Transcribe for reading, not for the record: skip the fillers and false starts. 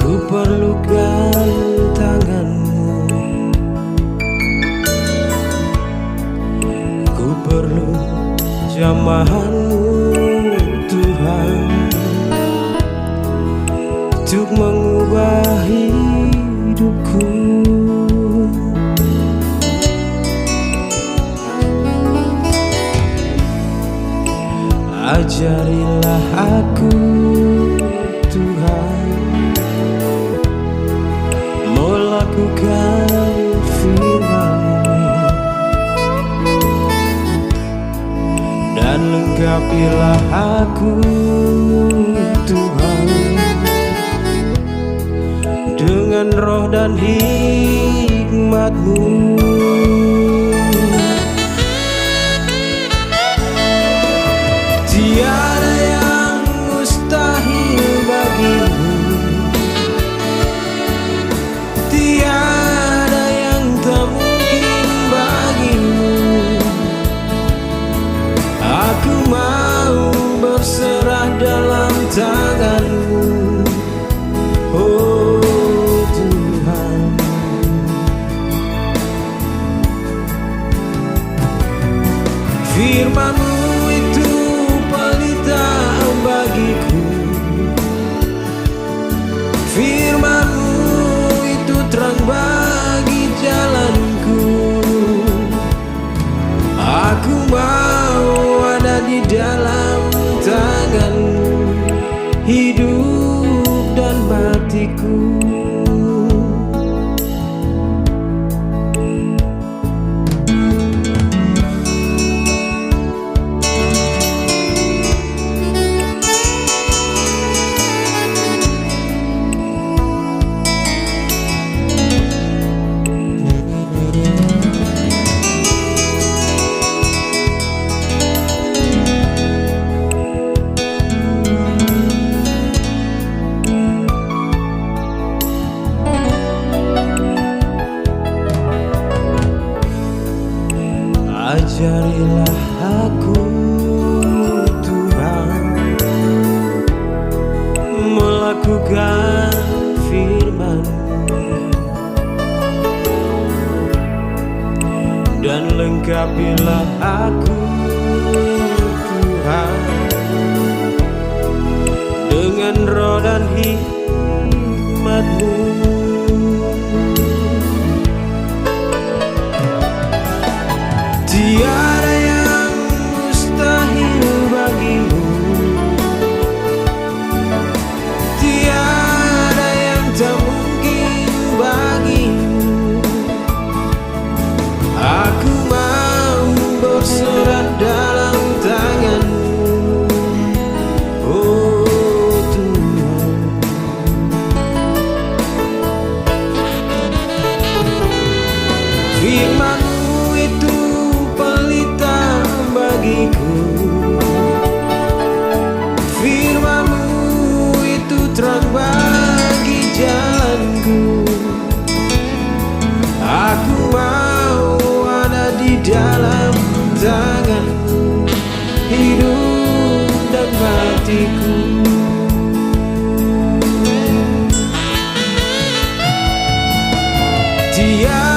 Ku perlukan tanganmu, ku perlu jamahanmu Tuhan, untuk mengubah hidupku. Ajarilah aku Tuhan, melakukan firman-Mu, dan lengkapilah aku Tuhan dengan roh dan hikmat-Mu. Tiada yang mustahil bagimu, tiada yang tak mungkin bagimu. Aku mau berserah dalam tangan-Mu, oh Tuhan. Firman-Mu itu pelita bagiku, firman-Mu itu terang bagi jalanku. Aku mau ada di dalam tangan-Mu, hidup dan matiku. Ajarilah aku Tuhan, melakukan firman-Mu, dan lengkapilah aku Tuhan dengan roh dan hikmat-Mu. Tiada yang mustahil bagimu, tiada yang tak mungkin bagimu. Aku mau berserah dalam tangan-Mu, oh Tuhan. Firman-Mu itu pelita bagiku, firman-Mu itu terang bagi jalanku. Aku mau ada di dalam tangan-Mu, hidup dan matiku. Tiada